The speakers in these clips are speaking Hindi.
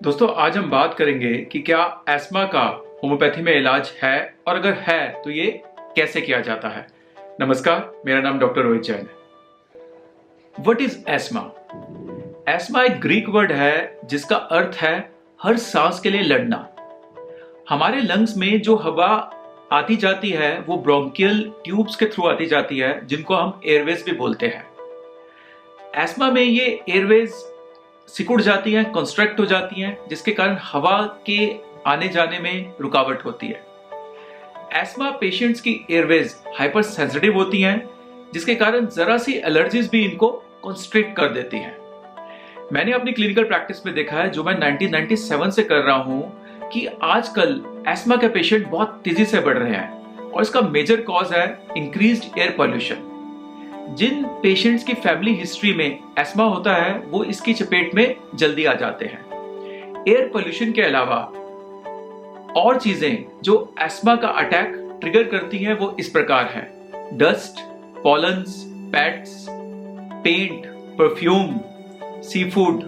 दोस्तों आज हम बात करेंगे कि क्या एस्मा का होम्योपैथी में इलाज है और अगर है तो ये कैसे किया जाता है। नमस्कार, मेरा नाम डॉक्टर रोहित जैन है। What is ESMA? एस्मा एक ग्रीक वर्ड है जिसका अर्थ है हर सांस के लिए लड़ना। हमारे लंग्स में जो हवा आती जाती है वो ब्रोंकियल ट्यूब्स के थ्रू आती जाती है, जिनको हम एयरवेज भी बोलते हैं। एस्मा में ये एयरवेज सिकुड़ जाती हैं, कंस्ट्रक्ट हो जाती हैं, जिसके कारण हवा के आने जाने में रुकावट होती है। एस्मा पेशेंट्स की एयरवेज हाइपर सेंसिटिव होती हैं, जिसके कारण जरा सी एलर्जीज भी इनको कंस्ट्रिक्ट कर देती हैं। मैंने अपनी क्लिनिकल प्रैक्टिस में देखा है, जो मैं 1997 से कर रहा हूं, कि आजकल एस्मा के पेशेंट बहुत तेजी से बढ़ रहे हैं और इसका मेजर कॉज है इंक्रीज्ड एयर पॉल्यूशन। जिन पेशेंट्स की फैमिली हिस्ट्री में एस्मा होता है वो इसकी चपेट में जल्दी आ जाते हैं। एयर पोल्यूशन के अलावा और चीजें जो एस्मा का अटैक ट्रिगर करती हैं वो इस प्रकार हैं: dust, pollens, pets, paint, perfume, sea food,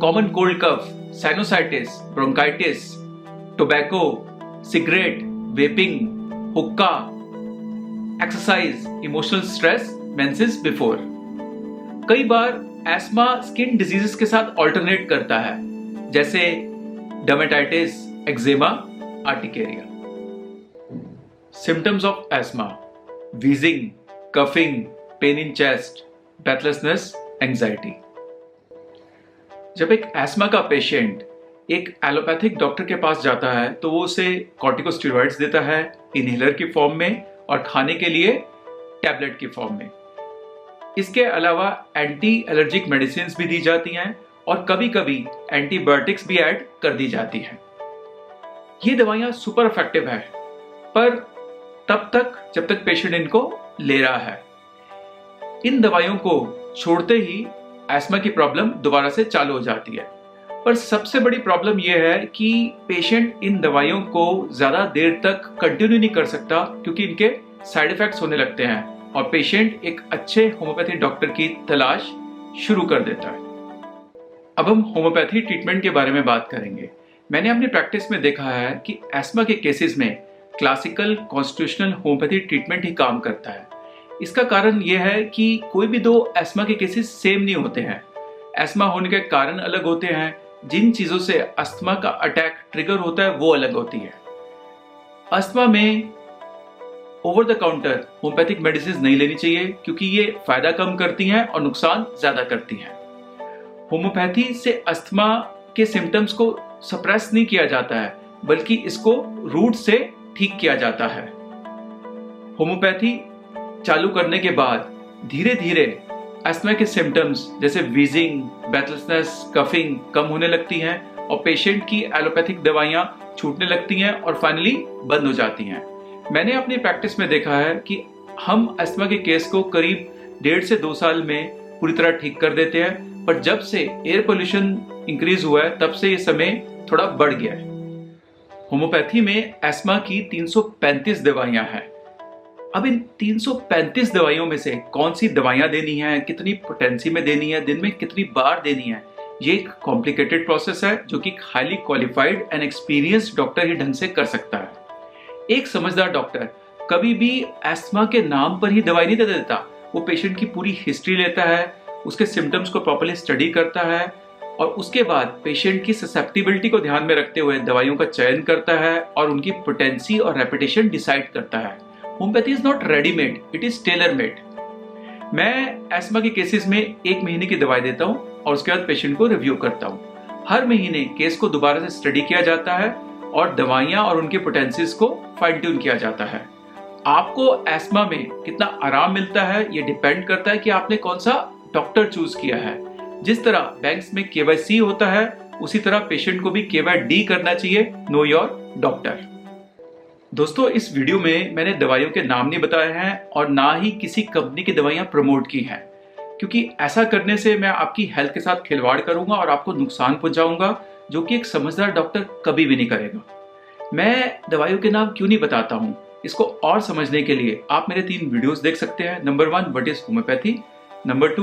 common cold cough, sinusitis, bronchitis, tobacco, cigarette, vaping, हुक्का, exercise, emotional stress, menses before. कई बार एस्मा स्किन डिजीजेस के साथ ऑल्टरनेट करता है, जैसे dermatitis, eczema, urticaria. Symptoms of ESMA: wheezing, coughing, pain in chest, breathlessness, anxiety. जब एक एस्मा का पेशेंट एक एलोपैथिक डॉक्टर के पास जाता है तो वो उसे कॉर्टिकोस्टेरॉइड्स देता है इनहेलर की फॉर्म में और खाने के लिए टैबलेट की फॉर्म में। इसके अलावा एंटी एलर्जिक मेडिसिन भी दी जाती हैं और कभी कभी एंटीबायोटिक्स भी ऐड कर दी जाती हैं। ये दवाइयां सुपर इफेक्टिव है, पर तब तक जब तक पेशेंट इनको ले रहा है। इन दवाइयों को छोड़ते ही एस्मा की प्रॉब्लम दोबारा से चालू हो जाती है। पर सबसे बड़ी प्रॉब्लम यह है कि पेशेंट इन दवाइयों को ज्यादा देर तक कंटिन्यू नहीं कर सकता, क्योंकि इनके साइड इफेक्ट्स होने लगते हैं और पेशेंट एक अच्छे होम्योपैथी डॉक्टर की तलाश शुरू कर देता है। अब हम होम्योपैथी ट्रीटमेंट के बारे में बात करेंगे। मैंने अपनी प्रैक्टिस में देखा है कि एस्मा के केसेस में क्लासिकल कॉन्स्टिट्यूशनल होम्योपैथी ट्रीटमेंट ही काम करता है। इसका कारण यह है कि कोई भी दो एस्मा के केसेस सेम नहीं होते हैं। एस्मा होने के कारण अलग होते हैं, जिन चीजों से अस्थमा का अटैक ट्रिगर होता है वो अलग होती है। अस्थमा में over the counter homeopathic medicine नहीं लेनी चाहिए, क्योंकि ये फायदा कम करती हैं और नुकसान ज्यादा करती हैं। होम्योपैथी से अस्थमा के सिम्टम्स को सप्रेस नहीं किया जाता है, बल्कि इसको रूट से ठीक किया जाता है। होम्योपैथी चालू करने के बाद धीरे धीरे अस्थमा के सिम्टम्स जैसे वीजिंग, ब्रेथलेसनेस, कफिंग कम होने लगती हैं और पेशेंट की एलोपैथिक दवाइयां छूटने लगती हैं और फाइनली बंद हो जाती हैं। मैंने अपनी प्रैक्टिस में देखा है कि हम अस्थमा के केस को करीब 1.5 से 2 साल में पूरी तरह ठीक कर देते हैं, पर जब से एयर पोल्यूशन इंक्रीज हुआ है तब से ये समय थोड़ा बढ़ गया है। होम्योपैथी में अस्थमा की 335 दवाइयां हैं। अब इन 335 दवाइयों में से कौन सी दवाइयां देनी है, कितनी पोटेंसी में देनी है, दिन में कितनी बार देनी है, ये एक कॉम्प्लिकेटेड प्रोसेस है जो कि highly qualified and experienced doctor ही ढंग से कर सकता है। एक समझदार डॉक्टर कभी भी एस्मा के नाम पर ही दवाई नहीं दे देता। वो पेशेंट की पूरी हिस्ट्री लेता है, उसके सिम्टम्स को प्रॉपर्ली स्टडी करता है और उसके बाद पेशेंट की ससेप्टिबिलिटी को ध्यान में रखते हुए दवाइयों का चयन करता है और उनकी पोटेंसी और रेपिटेशन डिसाइड करता है। Homeopathy is not readymade, it is tailor made. मैं एस्मा के केसेस में 1 महीने की दवाई देता हूँ और उसके बाद पेशेंट को रिव्यू करता हूँ। हर महीने केस को दोबारा से स्टडी किया जाता है और दवाइयां और उनके पोटेंसीज को फाइन ट्यून किया जाता है। आपको एस्मा में कितना आराम मिलता है ये डिपेंड करता है कि आपने कौन सा डॉक्टर चूज किया है। जिस तरह बैंक्स में KYC होता है, उसी तरह पेशेंट को भी KYD करना चाहिए, नो योर डॉक्टर। दोस्तों, इस वीडियो में मैंने दवाइयों के नाम नहीं बताए हैं और ना ही किसी कंपनी की दवाइयां प्रमोट की हैं, क्योंकि ऐसा करने से मैं आपकी हेल्थ के साथ खिलवाड़ करूंगा और आपको नुकसान पहुंचाऊंगा, जो कि एक समझदार डॉक्टर कभी भी नहीं करेगा। मैं दवाइयों के नाम क्यों नहीं बताता हूँ, इसको और समझने के लिए आप मेरे 3 वीडियोस देख सकते हैं। Number 1, what is homeopathy. Number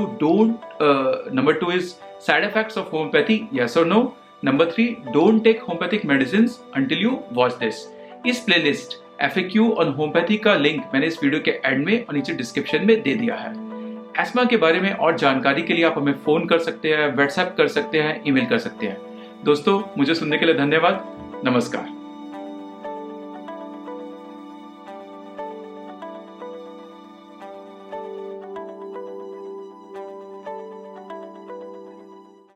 2 is side effects of homeopathy, yes और no. Number 3, don't take homeopathic medicine until you watch this. इस प्लेलिस्ट FAQ ऑन होम्योपैथी का लिंक मैंने इस वीडियो के एंड में और नीचे डिस्क्रिप्शन में दे दिया है। एस्मा के बारे में और जानकारी के लिए आप हमें फोन कर सकते हैं, व्हाट्सएप कर सकते हैं, ईमेल कर सकते हैं। दोस्तों, मुझे सुनने के लिए धन्यवाद। नमस्कार।